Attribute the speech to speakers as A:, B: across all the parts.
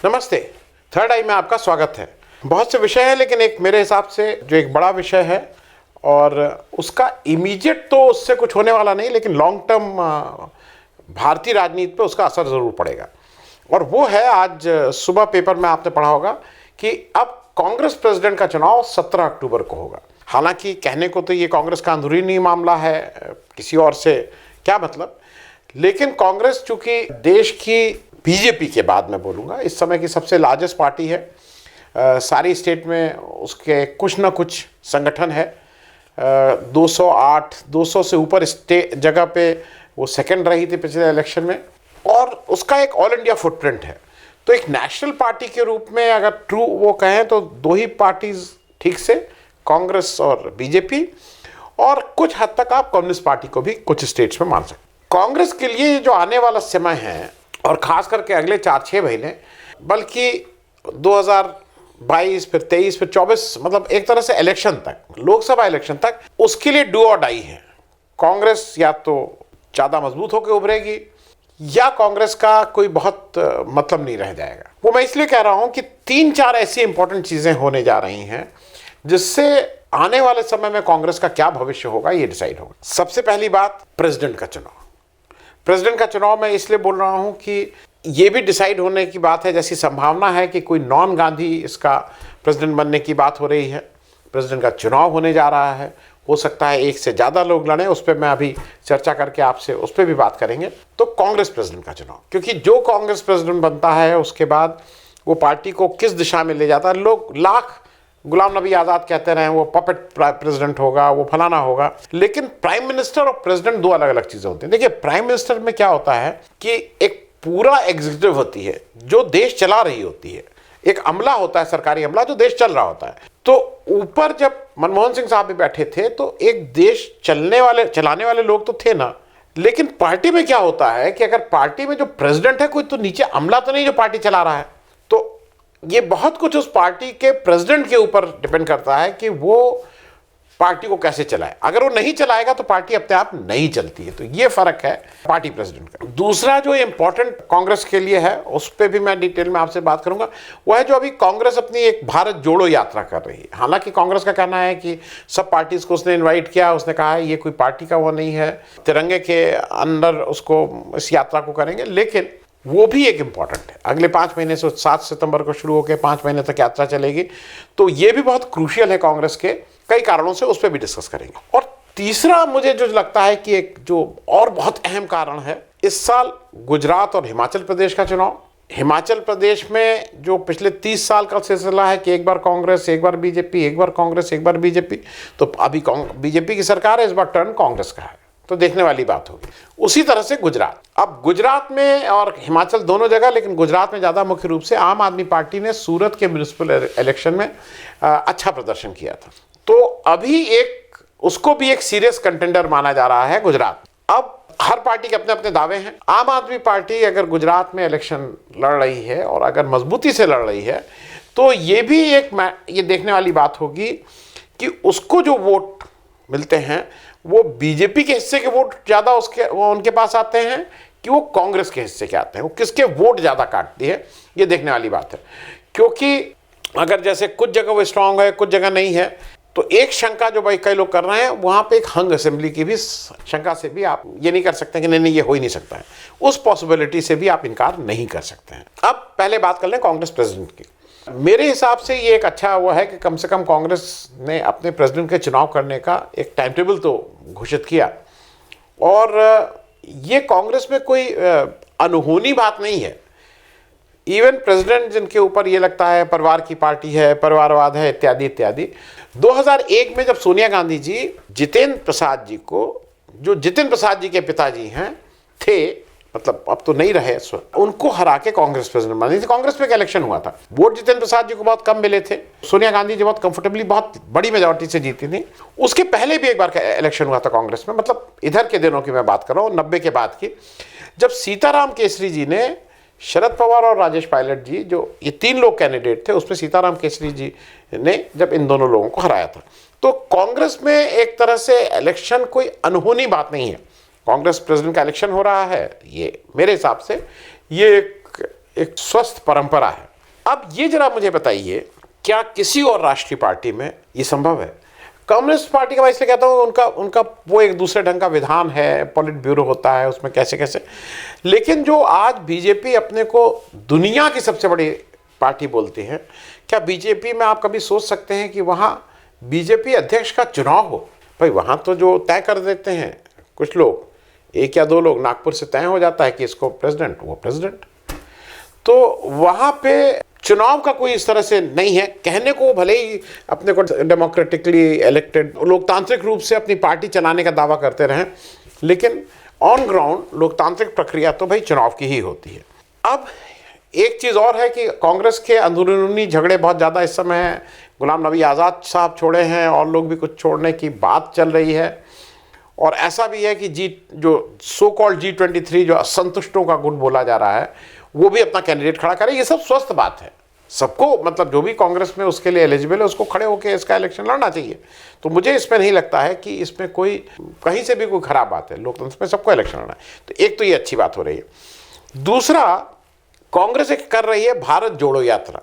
A: नमस्ते। थर्ड आई में आपका स्वागत है। बहुत से विषय हैं, लेकिन एक मेरे हिसाब से जो एक बड़ा विषय है और उसका इमीडिएट तो उससे कुछ होने वाला नहीं, लेकिन लॉन्ग टर्म भारतीय राजनीति पे उसका असर ज़रूर पड़ेगा। और वो है, आज सुबह पेपर में आपने पढ़ा होगा कि अब कांग्रेस प्रेसिडेंट का चुनाव 17 अक्टूबर को होगा। हालांकि कहने को तो ये कांग्रेस का अंदरूनी मामला है, किसी और से क्या मतलब, लेकिन कांग्रेस चूंकि देश की बीजेपी के बाद मैं बोलूँगा इस समय की सबसे लार्जेस्ट पार्टी है। सारी स्टेट में उसके कुछ ना कुछ संगठन है। 200 से ऊपर जगह पे वो सेकंड रही थी पिछले इलेक्शन में, और उसका एक ऑल इंडिया फुटप्रिंट है। तो एक नेशनल पार्टी के रूप में अगर ट्रू वो कहें तो दो ही पार्टीज ठीक से, कांग्रेस और बीजेपी, और कुछ हद तक आप कम्युनिस्ट पार्टी को भी कुछ स्टेट्स में मान सकते। कांग्रेस के लिए जो आने वाला समय है, और खास करके अगले 4-6 महीने, बल्कि 2022 फिर 23 फिर 24, मतलब एक तरह से इलेक्शन तक, लोकसभा इलेक्शन तक, उसके लिए डू और डाई है। कांग्रेस या तो ज़्यादा मजबूत होकर उभरेगी या कांग्रेस का कोई बहुत मतलब नहीं रह जाएगा। वो मैं इसलिए कह रहा हूं कि 3-4 ऐसी इंपॉर्टेंट चीज़ें होने जा रही हैं जिससे आने वाले समय में कांग्रेस का क्या भविष्य होगा ये डिसाइड होगा। सबसे पहली बात, प्रेसिडेंट का चुनाव। प्रेसिडेंट का चुनाव मैं इसलिए बोल रहा हूं कि ये भी डिसाइड होने की बात है, जैसी संभावना है कि कोई नॉन गांधी इसका प्रेसिडेंट बनने की बात हो रही है। प्रेसिडेंट का चुनाव होने जा रहा है, हो सकता है एक से ज़्यादा लोग लड़ें, उस पर मैं अभी चर्चा करके आपसे उस पर भी बात करेंगे। तो कांग्रेस प्रेसिडेंट का चुनाव, क्योंकि जो कांग्रेस प्रेसिडेंट बनता है उसके बाद वो पार्टी को किस दिशा में ले जाता है। लोग लाख गुलाम नबी आज़ाद कहते रहे वो पपेट प्रेसिडेंट होगा, वो फलाना होगा, लेकिन प्राइम मिनिस्टर और प्रेसिडेंट दो अलग अलग चीज़ें होती हैं। देखिए, प्राइम मिनिस्टर में क्या होता है कि एक पूरा एग्जीक्यूटिव होती है जो देश चला रही होती है, एक अमला होता है, सरकारी अमला जो देश चल रहा होता है। तो ऊपर जब मनमोहन सिंह साहब भी बैठे थे तो एक देश चलाने वाले लोग तो थे ना, लेकिन पार्टी में क्या होता है कि अगर पार्टी में जो प्रेसिडेंट है कोई तो नीचे अमला तो नहीं जो पार्टी चला रहा है। तो ये बहुत कुछ उस पार्टी के प्रेसिडेंट के ऊपर डिपेंड करता है कि वो पार्टी को कैसे चलाए। अगर वो नहीं चलाएगा तो पार्टी अपने आप नहीं चलती है। तो ये फर्क है पार्टी प्रेसिडेंट का। दूसरा जो इंपॉर्टेंट कांग्रेस के लिए है, उस पर भी मैं डिटेल में आपसे बात करूंगा, वो है जो अभी कांग्रेस अपनी एक भारत जोड़ो यात्रा कर रही है। हालांकि कांग्रेस का कहना है कि सब पार्टीज को उसने इन्वाइट किया, उसने कहा है ये कोई पार्टी का वो नहीं है, तिरंगे के अंदर उसको इस यात्रा को करेंगे, लेकिन वो भी एक इम्पॉर्टेंट है। अगले 5 महीने से 7 सितंबर को शुरू होकर 5 महीने तक यात्रा चलेगी। तो ये भी बहुत क्रूशियल है कांग्रेस के कई कारणों से, उस पर भी डिस्कस करेंगे। और तीसरा मुझे जो लगता है कि एक जो और बहुत अहम कारण है, इस साल गुजरात और हिमाचल प्रदेश का चुनाव। हिमाचल प्रदेश में जो पिछले 30 साल का सिलसिला है कि एक बार कांग्रेस, एक बार बीजेपी, एक बार कांग्रेस, एक बार बीजेपी, तो अभी बीजेपी की सरकार है, इस बार टर्न कांग्रेस का है, तो देखने वाली बात होगी। उसी तरह से गुजरात, अब गुजरात में और हिमाचल दोनों जगह, लेकिन गुजरात में ज़्यादा मुख्य रूप से आम आदमी पार्टी ने सूरत के म्यूनिसिपल इलेक्शन में अच्छा प्रदर्शन किया था। तो अभी उसको भी एक सीरियस कंटेंडर माना जा रहा है गुजरात। अब हर पार्टी के अपने अपने दावे हैं। आम आदमी पार्टी अगर गुजरात में इलेक्शन लड़ रही है और अगर मजबूती से लड़ रही है तो ये भी ये देखने वाली बात होगी कि उसको जो वोट मिलते हैं वो बीजेपी के हिस्से के वोट ज़्यादा उनके पास आते हैं कि वो कांग्रेस के हिस्से के आते हैं, वो किसके वोट ज़्यादा काटती है, ये देखने वाली बात है। क्योंकि अगर जैसे कुछ जगह वो स्ट्रांग है, कुछ जगह नहीं है, तो एक शंका जो भाई कई लोग कर रहे हैं, वहाँ पे एक हंग असेंबली की भी शंका से भी आप ये नहीं कर सकते कि नहीं ये हो ही नहीं सकता है, उस पॉसिबिलिटी से भी आप इनकार नहीं कर सकते हैं। अब पहले बात कर लें कांग्रेस प्रेसिडेंट की। मेरे हिसाब से ये एक अच्छा हुआ है कि कम से कम कांग्रेस ने अपने प्रेसिडेंट के चुनाव करने का एक टाइम टेबल तो घोषित किया, और ये कांग्रेस में कोई अनहोनी बात नहीं है। इवन प्रेसिडेंट जिनके ऊपर ये लगता है परिवार की पार्टी है, परिवारवाद है, इत्यादि इत्यादि, 2001 में जब सोनिया गांधी जी जितेंद्र प्रसाद जी को, जो जितेंद्र प्रसाद जी के पिताजी हैं थे, मतलब अब तो नहीं रहे, उनको हरा के कांग्रेस प्रेसिडेंट बनी थी। कांग्रेस में इलेक्शन हुआ था, वोट जितेंद्र प्रसाद जी को बहुत कम मिले थे, सोनिया गांधी जी बहुत कंफर्टेबली बहुत बड़ी मेजॉरिटी से जीती थी। उसके पहले भी एक बार का इलेक्शन हुआ था कांग्रेस में, मतलब इधर के दिनों की मैं बात कर रहा हूँ, 90 के बाद की, जब सीताराम केसरी जी ने शरद पवार और राजेश पायलट जी, जो ये 3 लोग कैंडिडेट थे, उसमें सीताराम केसरी जी ने जब इन दोनों लोगों को हराया था। तो कांग्रेस में एक तरह से इलेक्शन कोई अनहोनी बात नहीं है। कांग्रेस प्रेसिडेंट का इलेक्शन हो रहा है, ये मेरे हिसाब से ये एक स्वस्थ परंपरा है। अब ये जरा मुझे बताइए, क्या किसी और राष्ट्रीय पार्टी में ये संभव है? कम्युनिस्ट पार्टी का मैं इसलिए कहता हूँ, उनका उनका वो एक दूसरे ढंग का विधान है, पॉलिट ब्यूरो होता है, उसमें कैसे कैसे। लेकिन जो आज बीजेपी अपने को दुनिया की सबसे बड़ी पार्टी बोलती है, क्या बीजेपी में आप कभी सोच सकते हैं कि वहाँ बीजेपी अध्यक्ष का चुनाव हो? भाई वहाँ तो जो तय कर देते हैं कुछ लोग, एक या दो लोग, नागपुर से तय हो जाता है कि इसको प्रेसिडेंट, वो प्रेसिडेंट। तो वहाँ पे चुनाव का कोई इस तरह से नहीं है। कहने को भले ही अपने को डेमोक्रेटिकली इलेक्टेड, लोकतांत्रिक रूप से अपनी पार्टी चलाने का दावा करते रहें, लेकिन ऑन ग्राउंड लोकतांत्रिक प्रक्रिया तो भाई चुनाव की ही होती है। अब एक चीज़ और है कि कांग्रेस के अंदरूनी झगड़े बहुत ज़्यादा इस समय हैं। गुलाम नबी आज़ाद साहब छोड़े हैं और लोग भी कुछ छोड़ने की बात चल रही है। और ऐसा भी है कि जो सो कॉल्ड G23 जो असंतुष्टों का गुट बोला जा रहा है, वो भी अपना कैंडिडेट खड़ा करे। ये सब स्वस्थ बात है, सबको मतलब जो भी कांग्रेस में उसके लिए एलिजिबल है उसको खड़े होकर इसका इलेक्शन लड़ना चाहिए। तो मुझे इसमें नहीं लगता है कि इसमें कोई कहीं से भी कोई खराब बात है। लोकतंत्र में सबको इलेक्शन लड़ना है, तो एक तो ये अच्छी बात हो रही है। दूसरा, कांग्रेस एक कर रही है भारत जोड़ो यात्रा।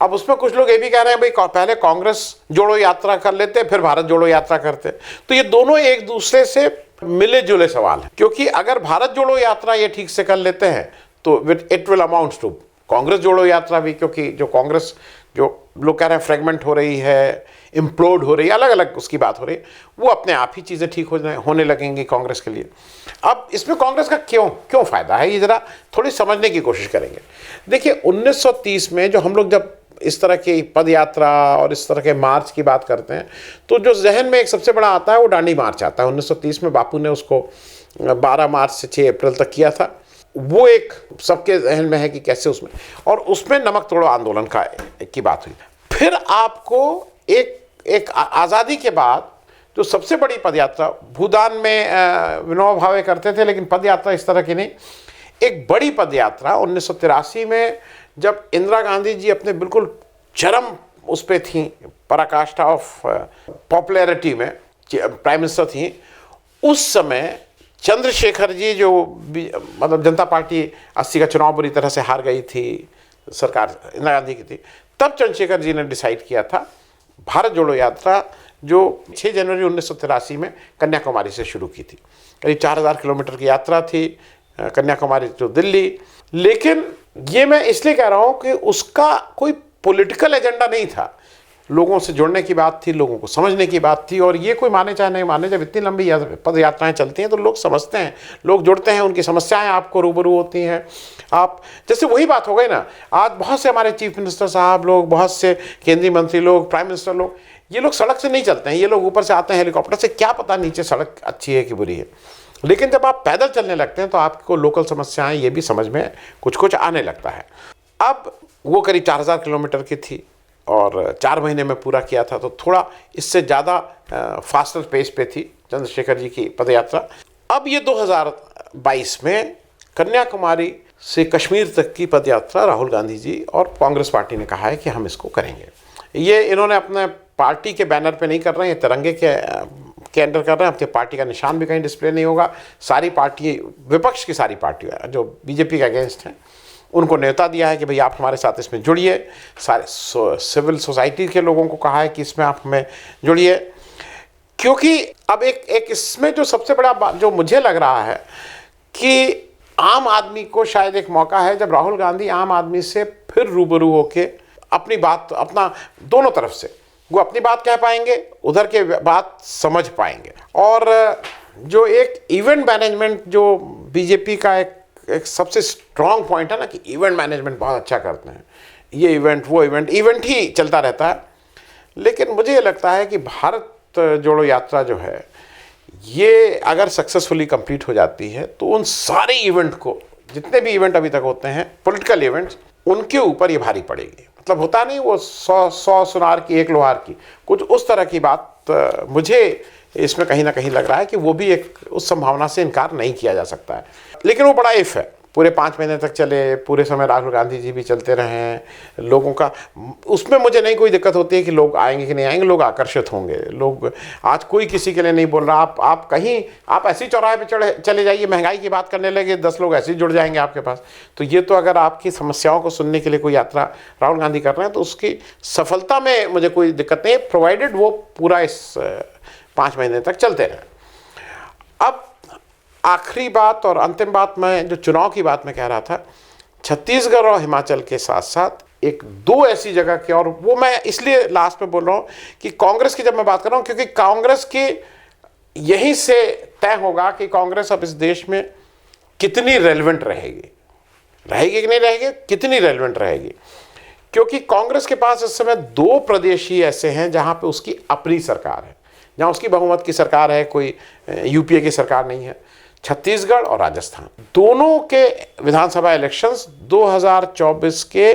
A: अब उसमें कुछ लोग ये भी कह रहे हैं भाई पहले कांग्रेस जोड़ो यात्रा कर लेते फिर भारत जोड़ो यात्रा करते। तो ये दोनों एक दूसरे से मिले जुले सवाल हैं, क्योंकि अगर भारत जोड़ो यात्रा ये ठीक से कर लेते हैं तो it will amount to Congress जोड़ो यात्रा भी, क्योंकि जो कांग्रेस जो लोग कह रहे हैं फ्रेगमेंट हो रही है, इम्प्लोड हो रही है, अलग अलग उसकी बात हो रही है, वो अपने आप ही चीज़ें ठीक होने लगेंगी कांग्रेस के लिए। अब इसमें कांग्रेस का क्यों फ़ायदा है, ये ज़रा थोड़ी समझने की कोशिश करेंगे। देखिए 1930 में जो हम लोग जब इस तरह की पद यात्रा और इस तरह के मार्च की बात करते हैं, तो जो जहन में एक सबसे बड़ा आता है वो दांडी मार्च आता है। 1930 में बापू ने उसको 12 मार्च से 6 अप्रैल तक किया था। वो एक सबके जहन में है कि कैसे उसमें, और उसमें नमक तोड़ो आंदोलन की बात हुई। फिर आपको एक आज़ादी के बाद जो सबसे बड़ी पदयात्रा, भूदान में विनोबा भावे करते थे, लेकिन पदयात्रा इस तरह की नहीं, एक बड़ी पदयात्रा 1983 में जब इंदिरा गांधी जी अपने बिल्कुल चरम उस पे थी, पराकाष्ठा ऑफ पॉपुलैरिटी में प्राइम मिनिस्टर थी, उस समय चंद्रशेखर जी जो मतलब जनता पार्टी 80 का चुनाव बुरी तरह से हार गई थी, सरकार इंदिरा गांधी की थी, तब चंद्रशेखर जी ने डिसाइड किया था भारत जोड़ो यात्रा, जो 6 जनवरी 1983 में कन्याकुमारी से शुरू की थी। करीब 4000 किलोमीटर की यात्रा थी, कन्याकुमारी टू दिल्ली। लेकिन ये मैं इसलिए कह रहा हूँ कि उसका कोई पॉलिटिकल एजेंडा नहीं था, लोगों से जुड़ने की बात थी, लोगों को समझने की बात थी। और ये कोई माने चाहे नहीं माने, जब इतनी लंबी पद यात्राएं चलती हैं तो लोग समझते हैं, लोग जुड़ते हैं, उनकी समस्याएं आपको रूबरू होती हैं। आप जैसे वही बात हो गई ना, आज बहुत से हमारे चीफ मिनिस्टर साहब लोग, बहुत से केंद्रीय मंत्री लोग, प्राइम मिनिस्टर लोग, ये लोग सड़क से नहीं चलते हैं, ये लोग ऊपर से आते हैं हेलीकॉप्टर से, क्या पता नीचे सड़क अच्छी है कि बुरी है। लेकिन जब आप पैदल चलने लगते हैं तो आपको लोकल समस्याएं ये भी समझ में कुछ कुछ आने लगता है। अब वो करीब 4000 किलोमीटर की थी और 4 महीने में पूरा किया था, तो थोड़ा इससे ज़्यादा फास्टर पेस पे थी चंद्रशेखर जी की पदयात्रा। अब ये 2022 में कन्याकुमारी से कश्मीर तक की पदयात्रा राहुल गांधी जी और कांग्रेस पार्टी ने कहा है कि हम इसको करेंगे। ये इन्होंने अपने पार्टी के बैनर पे नहीं कर रहे हैं, ये तिरंगे के अंडर कर रहे हैं। अपनी पार्टी का निशान भी कहीं डिस्प्ले नहीं होगा। सारी पार्टी, विपक्ष की सारी पार्टियाँ जो बीजेपी के अगेंस्ट हैं, उनको न्योता दिया है कि भाई आप हमारे साथ इसमें जुड़िए। सारे सिविल सोसाइटी के लोगों को कहा है कि इसमें आप हमें जुड़िए, क्योंकि अब एक इसमें जो सबसे बड़ा बात जो मुझे लग रहा है कि आम आदमी को शायद एक मौका है, जब राहुल गांधी आम आदमी से फिर रूबरू होके अपनी बात, अपना दोनों तरफ से वो अपनी बात कह पाएंगे, उधर के बात समझ पाएंगे। और जो एक इवेंट मैनेजमेंट जो बीजेपी का एक सबसे स्ट्रॉन्ग पॉइंट है ना, कि इवेंट मैनेजमेंट बहुत अच्छा करते हैं, ये इवेंट वो इवेंट ही चलता रहता है। लेकिन मुझे ये लगता है कि भारत जोड़ो यात्रा जो है, ये अगर सक्सेसफुली कंप्लीट हो जाती है तो उन सारे इवेंट को, जितने भी इवेंट अभी तक होते हैं पॉलिटिकल इवेंट्स, उनके ऊपर ये भारी पड़ेगी। मतलब होता नहीं वो 100 सुनार की 1 लोहार की, कुछ उस तरह की बात मुझे इसमें कहीं ना कहीं लग रहा है कि वो भी एक उस संभावना से इनकार नहीं किया जा सकता है। लेकिन वो बड़ा इफ है। पूरे 5 महीने तक चले, पूरे समय राहुल गांधी जी भी चलते रहे, लोगों का उसमें मुझे नहीं कोई दिक्कत होती है कि लोग आएंगे कि नहीं आएंगे, लोग आकर्षित होंगे। लोग आज कोई किसी के लिए नहीं बोल रहा। आप कहीं आप ऐसे ही चौराहे पे चले जाइए, महंगाई की बात करने लगे, 10 लोग ऐसे ही जुड़ जाएंगे आपके पास। तो ये तो अगर आपकी समस्याओं को सुनने के लिए कोई यात्रा राहुल गांधी कर रहे हैं तो उसकी सफलता में मुझे कोई दिक्कत नहीं है, प्रोवाइडेड वो पूरा इस 5 महीने तक चलते रहे। अब आखिरी बात और अंतिम बात, मैं जो चुनाव की बात मैं कह रहा था, छत्तीसगढ़ और हिमाचल के साथ साथ एक दो ऐसी जगह की, और वो मैं इसलिए लास्ट में बोल रहा हूं कि कांग्रेस की जब मैं बात कर रहा हूं, क्योंकि कांग्रेस की यहीं से तय होगा कि कांग्रेस अब इस देश में कितनी रेलेवेंट रहेगी कि नहीं रहेगी, कितनी रेलेवेंट रहेगी। क्योंकि कांग्रेस के पास इस समय 2 प्रदेश ही ऐसे हैं जहां पे उसकी अपनी सरकार है, जहां उसकी बहुमत की सरकार है, कोई यूपीए की सरकार नहीं है, छत्तीसगढ़ और राजस्थान। दोनों के विधानसभा इलेक्शंस 2024 के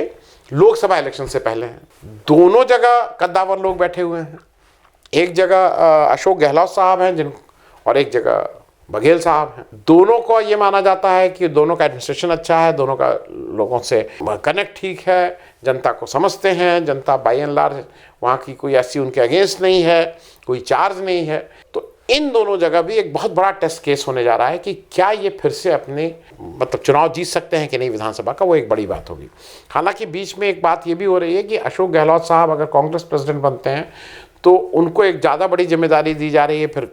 A: लोकसभा इलेक्शन से पहले हैं। दोनों जगह कद्दावर लोग बैठे हुए हैं। एक जगह अशोक गहलोत साहब हैं और एक जगह बघेल साहब हैं। दोनों को ये माना जाता है कि दोनों का एडमिनिस्ट्रेशन अच्छा है, दोनों का लोगों से कनेक्ट ठीक है, जनता को समझते हैं, जनता बाय एंड लार्ज वहाँ की कोई ऐसी उनके अगेंस्ट नहीं है, कोई चार्ज नहीं है। तो इन दोनों जगह भी एक बहुत बड़ा टेस्ट केस होने जा रहा है कि क्या ये फिर से अपने मतलब चुनाव जीत सकते हैं कि नहीं विधानसभा का, वो एक बड़ी बात होगी। हालांकि बीच में एक बात ये भी हो रही है कि अशोक गहलोत साहब अगर कांग्रेस प्रेसिडेंट बनते हैं तो उनको एक ज़्यादा बड़ी जिम्मेदारी दी जा रही है। फिर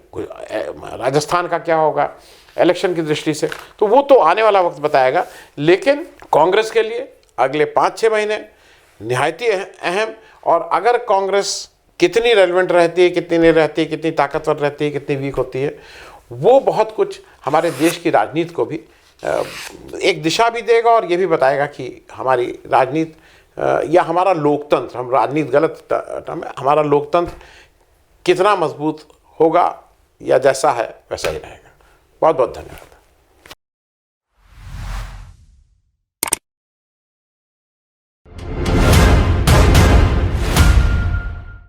A: राजस्थान का क्या होगा इलेक्शन की दृष्टि से, तो वो तो आने वाला वक्त बताएगा। लेकिन कांग्रेस के लिए अगले 5-6 महीने निहायती अहम, और अगर कांग्रेस कितनी रेलेवेंट रहती है, कितनी नहीं रहती है, कितनी ताकतवर रहती है, कितनी वीक होती है, वो बहुत कुछ हमारे देश की राजनीति को भी एक दिशा भी देगा और ये भी बताएगा कि हमारी राजनीति या हमारा लोकतंत्र, हम राजनीति गलत टर्म है, हमारा लोकतंत्र कितना मजबूत होगा या जैसा है वैसा ही रहेगा। बहुत बहुत धन्यवाद।